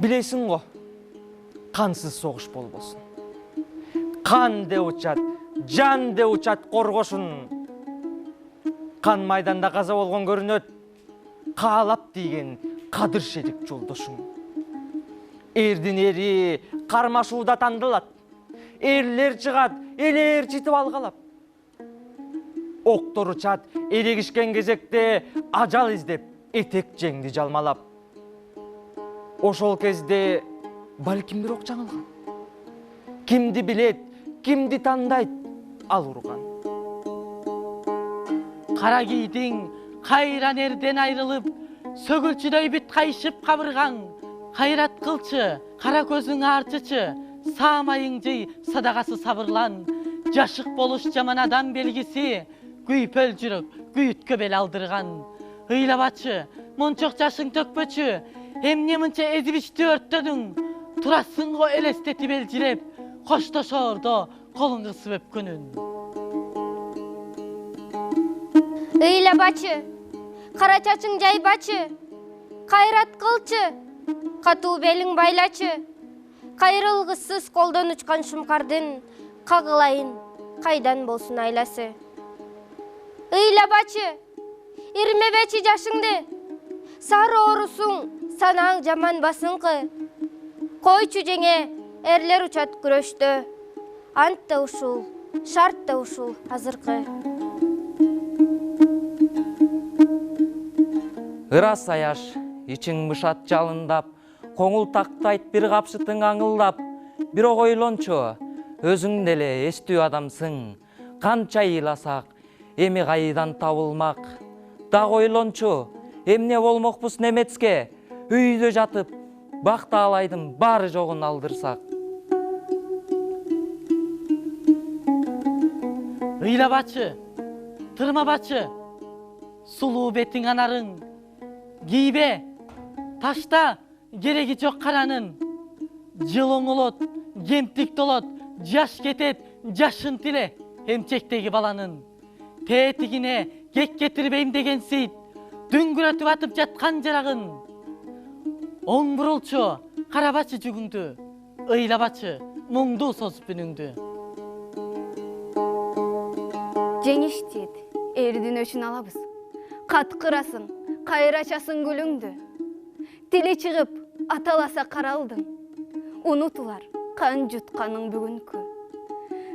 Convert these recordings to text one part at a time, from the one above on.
Білесің ғо, қансыз соғыш болбосын. Қан де учат, жан де учат қорғошын. Қан майданда қаза болған көрінөт, қалап деген қадыршедік жолдошың. Ердің ері қармашуда тандылат, ерлер шығат, елер жетіп алғалап. Оқтор учат, ерегішкен кезекте ажал іздеп, етек жеңді жалмалап. Ошол кезде балкимдир оқ жаңылған. Кимди билет, кимди тандайт, ал урган. Қара кийдиң қайран ерден айрылып, сөгүлчүдөй бүт қайшып қабырған. Қайрат қылчы, қара көзің арчычы, саамайың жей садағасы сабырлан. Жашық болуш жаман адам белгісі, күйпөл жүріп, күйіткө бел алдырған. Ыйлабачы, мончок жашың төкпөчү, эмне мынча эзибишти өрттөдүң. Турасың го элестети белжиреп, коштошоордо колуң ысып өпкөнүн. Ыйлабачы, кара чачың жайбачы, кайрат кылчы, катуу белиң байлачы. Кайрылгысыз колдон учкан шумкардын, кагылайын, кайдан болсун айласы. Ыйлабачы, ирмебечи жашыңды, сары орусуң, санаң жаман басыңкы. Койчу жеңе, эрлер учат күрөштө, ант да ушул, шарт да ушул азыркы. Ырас аяш, ичиң мышат жалындап, коңул тактайт бир капшытың аңылдап. Бирок ойлончу, өзүң деле эстүү адамсың, канча ыйласак, эми кайдан табылмак. Дагы ойлончу, эмне болмокпуз неметске, үйдө жатып, бакта алайдын баары жогун алдырсак. Ыйлабачы, тырмабачы, сулуу бетиң анарың, кийбе, ташта кереги жок каранын. Жыл оңолот, кемтик толот, жаш кетет, жашын тиле, эмчектеги баланын. Тетигине кек кетирбейм деген сейт, дүңгүрөтүп атып жаткан жарагын. Оң бурулчу, карабачы жүгүңдү, ыйлабачы, мұңду созуп үнүңдү. Жеңиштет, эрдин өчүн алабыз. Каткырасың, кайрачасың гүлүңдү. Тили чыгып, аталаса каралдың. Унутулар, кан жутканың бүгүнкү.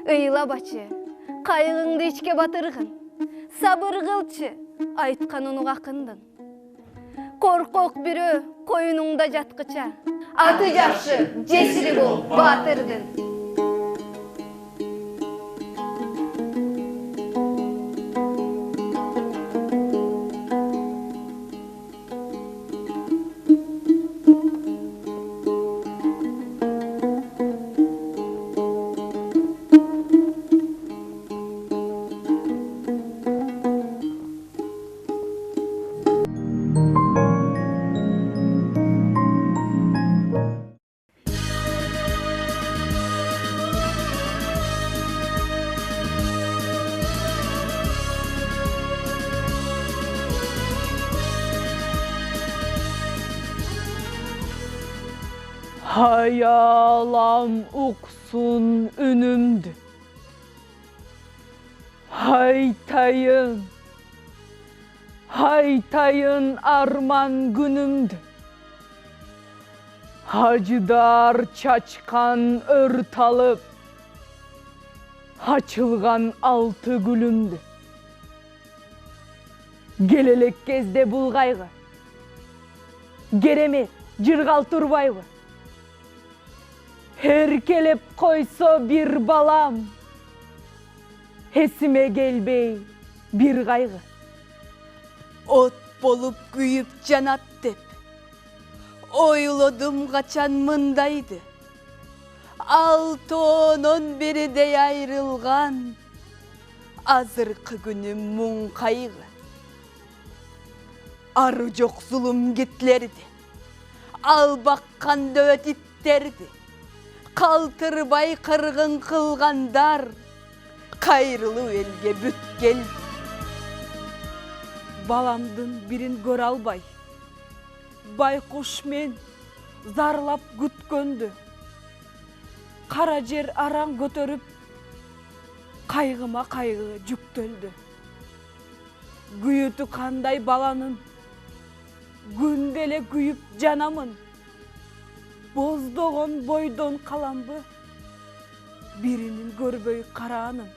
Ыйлабачы, кайгыңды ичке батыргын. Сабыр кылчы, айтканын угакындың. Коркок бирөө коюнуңда жаткыча, аты жакшы, жесири бол, батырдын. Hayalam uksun önümdü. Haytayın, haytayın arman günümdü. Hacıdar çaçkan örtalıp, açılgan altı gülümdü. Gelelek kezde bulgayğı, gereme jırgal turbayğı. Herkelep koysa bir balam, esime gelbey bir kaygı. Ot bolup güyüp canat dep, oyladım kaçan mındaydı. 6-10 beri de ayrılgan, azırkı günüm mun kaygı. Arı çok zulüm gitlerdi, al bakkan dövet itterdi. Kaltırbay kırgın kılgandar, kayrılı elge büt geldi. Balamdın birin gör albay, baykuş men зарлап күткөндү. Кара жер араң көтөрүп, кайгыма кайгы жүктөлдү. Күйүтү кандай баланын, күнделе күйүп жанамын. Боздогон бойдон каламбы, биринин көрбөй караанын.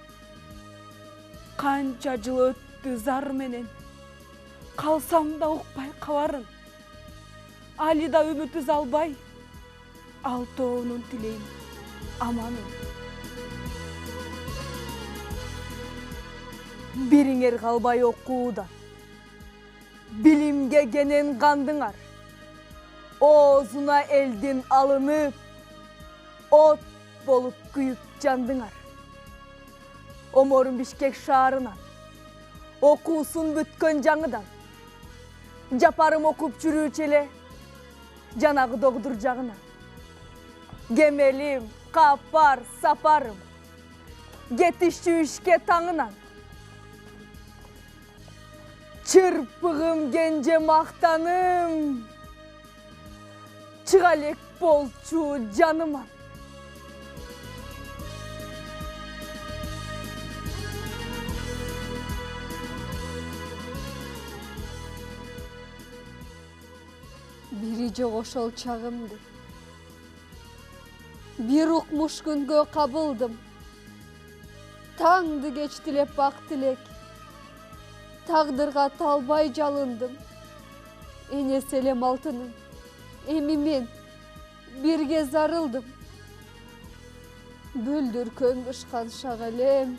Канча жыл өттү зар менен, калсам да укпай кабарын. Али да үмүт үз албай, алтоонун тилейм аманын. Бириңер калбай окуудан, билимге кенен кандыңар. Оозуна элдин алынып, от болуп күйүп жандыңар. Оморун Бишкек шаарынан, окуусун бүткөн жаңыдан, жапарым окуп жүрүүчү эле жанагы догдур жагынан. Кемелим, капар, сапарым, кетишчү ишке таңынан. Чырпыгым кенже мактаным, чыга элек болчу жаныман. Бири жок ошол чагымды. Бир укмуш күнгө кабылдым. Таңды кеч тилеп бак тилек. Тагдырга талбай жалындым. Энес элем алтыным. Эми мен бирге зарылдым. Бүлдүр көңгүшкан шак элем.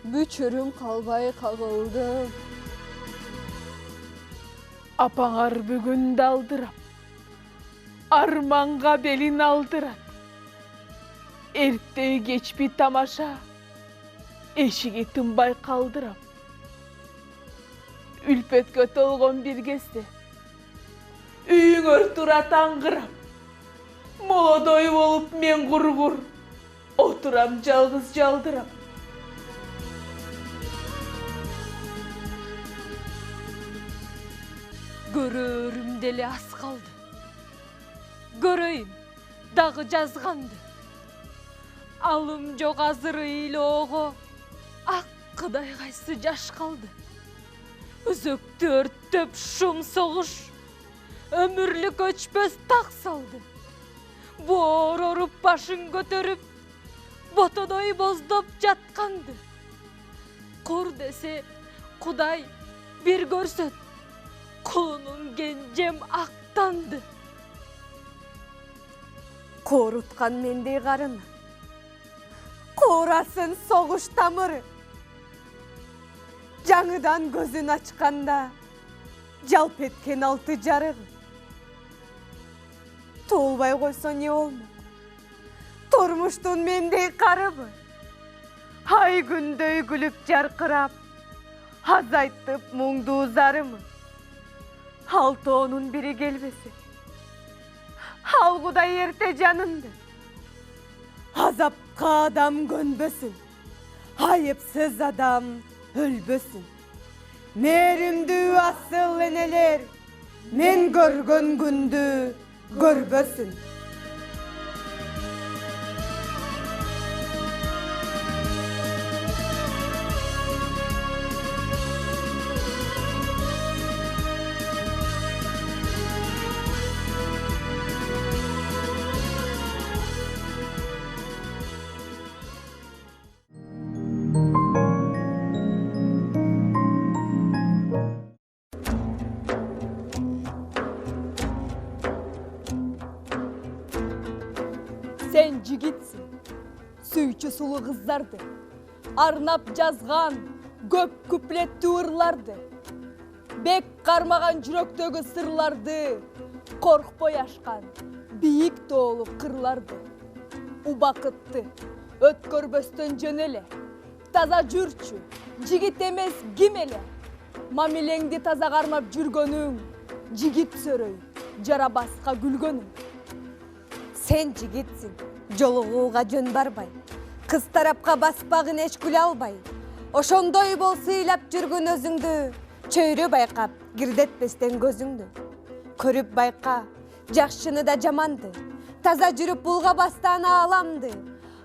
Бүчүрүм калбай кагылдым. Апаңар бүгүн далдырап, арманга белин алдырат. Эртеги кечпи тамаша, эшиги тынбай калдырап. Үлпөткө толгон бир кезде, үйүңөр турат аңгырап. Молодой болуп мен кургур, отурам жалгыз жалдырап. Көрөрүм деле аз калды. Көрөйүм дагы жазганды. Алым жок азыр ыйлоого, ак кыдай кайсы жаш калды. Өзөктү өрттөп шум согуш, өмүрлүк өчпөс так салды. Боор оруп башын көтөрүп, ботодой боздоп жатканды. Кур десе Кудай бир көрсөт, кулунун кенжем актанды. Коруткан мендей карыны, курасын согуш тамыры. Жаңыдан көзүн ачканда, жалп эткен алты жарыгы. Туулбай койсо не болмок? Турмуштун мендей карыбы? Ай күндөй күлүп жаркырап, азайтып муңдуу зарымы? Алтоонун бири келбесе, ал Кудай эрте жанымды. Азапка адам көнбөсүн, айыпсыз адам өлбөсүн. Мээримдүү асыл энелер, мен көргөн күндү көрбөсүн. Sen жигитсин, сүйчү сулуу кыздарды, арнап жазган көп куплеттүү ырларды, бек кармаган жүрөктөгү сырларды, коркпой ашкан бийик тоолуу кырларды. Убакытты өткөрбөстөн жөн эле, таза жүрчү, жигит эмес ким эле. Мамилеңди таза кармап жүргөнүң, жигит сөрөй, жарабаска күлгөнүң. Sen жигитсин, жолугууга жөн барбай, кыз тарапка баспагын эч күлө албай. Ошондой бол сыйлап жүргөн өзүңдү, чөйрө байкап, кирдетпестен көзүңдү. Көрүп байка, жакшыны да жаманды. Таза жүрүп булга бастан ааламды.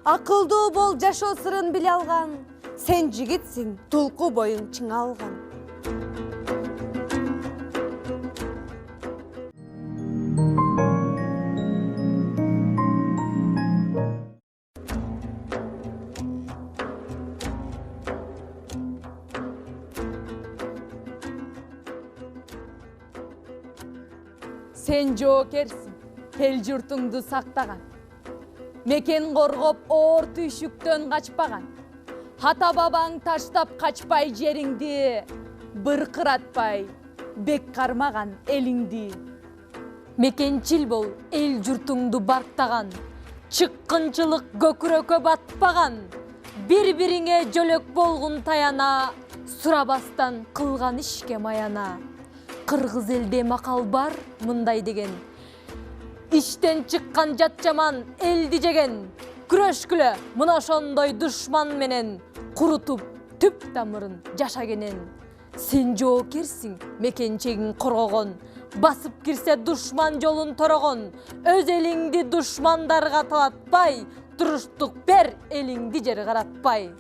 Акылдуу бол, жашоо сырын биле алган. Сен жигитсиң, тулку боюң чыңалган. Сен жоокерсиң, эл журтуңду сактаган. Мекен коргоп, оор түйшүктөн качпаган. Ата бабаң таштап качпай жериңди, быркыратпай бек кармаган элиңди. Мекенчил бол, эл журтуңду бартаган. Чыккынчылык көкүрөккө батпаган. Бири-бириңе жөлөк болгун таяна, сурабастан кылган ишке маяна. Кыргыз элде макал бар мындай деген. Иштен чыккан жат жаман элди жеген. Күрөшкүлө мына ошондой душман менен, курутуп түп тамырын жашагенен. Сен жоокерсиң, мекенчегиң коргогон. Басып кирсе душман жолун торогон. Өз элиңди душмандарга талатпай, туруштук бер элиңди жер каратпай.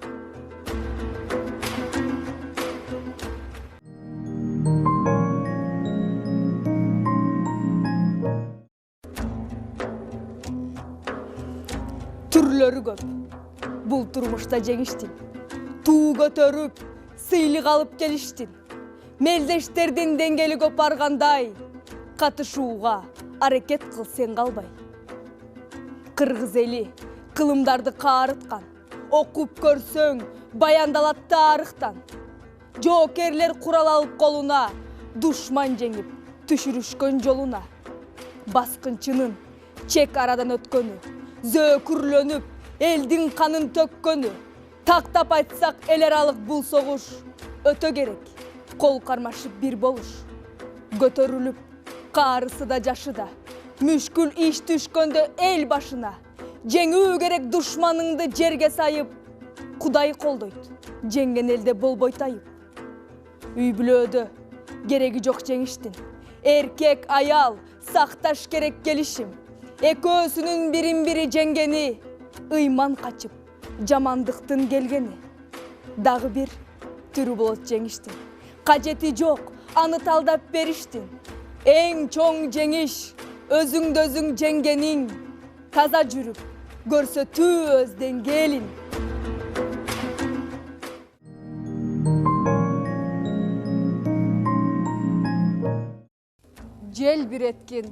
Түрлөрү көп. Бул турмушта жеңиштин. Туу көтөрүп, сыйлык алып келиштин. Мелдештердин деңгели көп аргандай, катышууга аракет кыл сен калбай. Кыргыз эли кылымдарды каарыткан. Окуп көрсөң, баяндалат тарыхтан. Жоокерлер курал алып колуна, душман жеңип, түшүрүшкөн жолуна. Баскынчынын чек арадан өткөнү, зөөкүрлөнүп, элдин канын төккөнү. Тактап айтсак, эл аралык бул согуш өтө керек. Кол кармашып бир болуш. Көтөрүлүп, каарысы да жашы да. Мүшкүл иш түшкөндө эл башына. Жеңүү керек душманыңды жерге сайып. Кудай колдойт, жеңген элде болбойт айып. Үй бүлөдө кереги жок жеңиштин. Эркек, аял сакташ керек келишим. Экөөсүнүн бирин-бири жеңгени, ыйман качып, жамандыктын келгени. Дагы бир түрү болот жеңиштин. Кажети жок, аны талдап бериштин. Эң чоң жеңиш, өзүңдө өзүң жеңгениң. Таза жүрүп, көрсөтүү өз деңгээлин. Жел биреткин,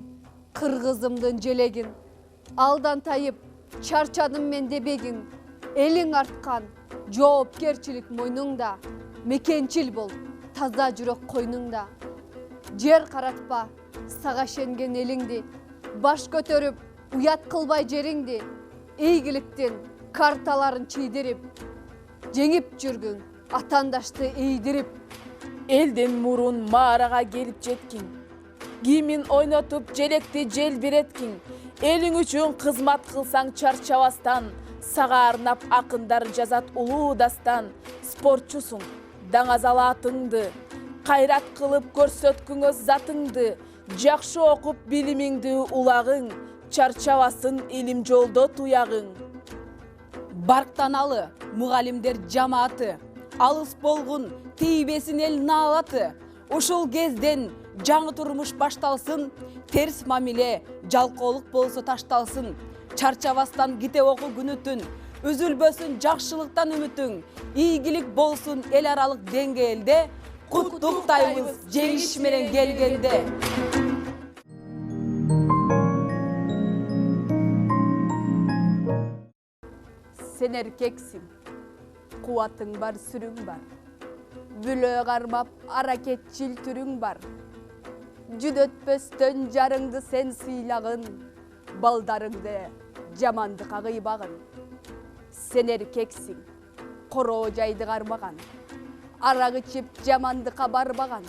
кыргызымдын желегин. Алдан тайып, чарчадым мен дебегин. Элиң арткан, жоопкерчилик мойнуңда. Мекенчил бол, таза жүрөк койнуңда. Жер каратпа, сага шенген элиңди. Баш көтөрүп, уят кылбай жериңди. Ийгиликтин карталарын чийдирип. Жеңип жүргүң, атандашты ийдирип. Элден мурун маарага келип жеткин. Кимин ойнотуп желекти жел биреткин. Элиң үчүн кызмат кылсаң чарчабастан. Сага арнап акындар жазат улуу дастан. Спортчусуң, даңазалаатыңды, кайрат кылып көрсөткүңөз затыңды. Жакшы окуп билимиңди улагың, чарчабасын илим жолдо туягың. Барктаналы мугалимдер жамааты. Алыс болгун тийбесин эл наалаты. Ушул кезден жаңы турмуш башталсын, терс мамиле, жалкоолук болсо ташталсын. Чарчабастан ките окуу күнү түн, үзүлбөсүн жакшылыктан үмүтүң. Ийгилик болсун эл аралык деңгээлде, куттуктайбыз жеңиш менен келгенде. Сен эркексиң, кубатың бар, сүрүң бар. Бүлө кармап, аракетчил түрүң бар. Жүдөтпөстөн жарыңды сен сыйлагын, балдарыңды жамандыкка кыйбагын. Сен эркексиң, короо жайды кармаган, арак ичип жамандыкка барбаган.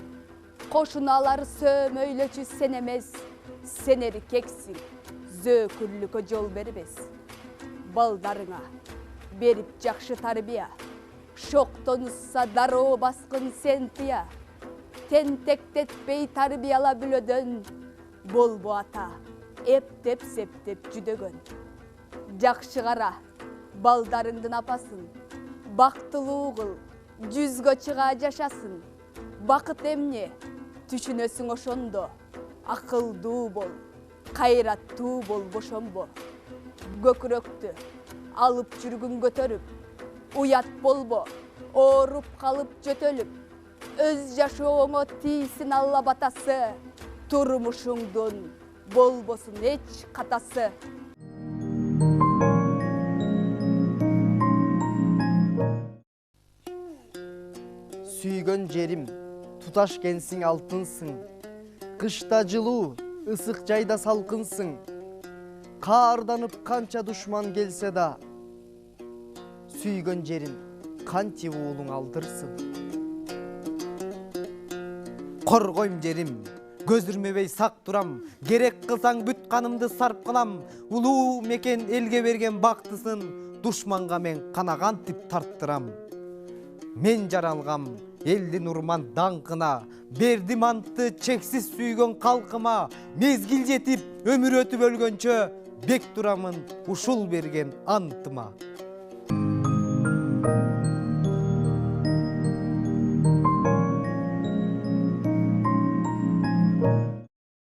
Кошуналар сөөмөйлөчү сен эмес, сен эркексиң, зөөкүрлүккө жол бербес. Балдарыңа берип жакшы тарбия, шоктонусса дароо баскын сен тыя. Тентектетпей тарбияла бүлөдөн, болбу ата, эптеп септеп жүдөгөн. Жакшы кара, балдарыңдын апасын, бактылуу кыл, жүзгө чыга жашасын. Бакыт эмне, түшүнөсүң ошондо, акылдуу бол, кайраттуу бол, бошонбо. Көкүрөктү алып жүргүн көтөрүп, уят болбо, ооруп калып жөтөлүп, өз жашооңо тийсин Алла батасы, турмушуңдун болбосун эч катасы. Сүйгөн жерим, туташ кенсиң алтынсың. Кышта жылуу, ысык жайда салкынсың. Каарданып канча душман келсе да, сүйгөн жерим, кантип уулуң алдырсың. Коргойм жерим, көз ирмебей сак турам. Керек кылсаң бүт канымды сарп кылам. Улуу мекен элге берген бактысын, душманга мен кана кантип тарттырам. Мен жаралгам элдин урман даңкына, бердим антты чексиз сүйгөн калкыма. Мезгил жетип, өмүр өтүп өлгөнчө, бек турамын ушул берген антыма.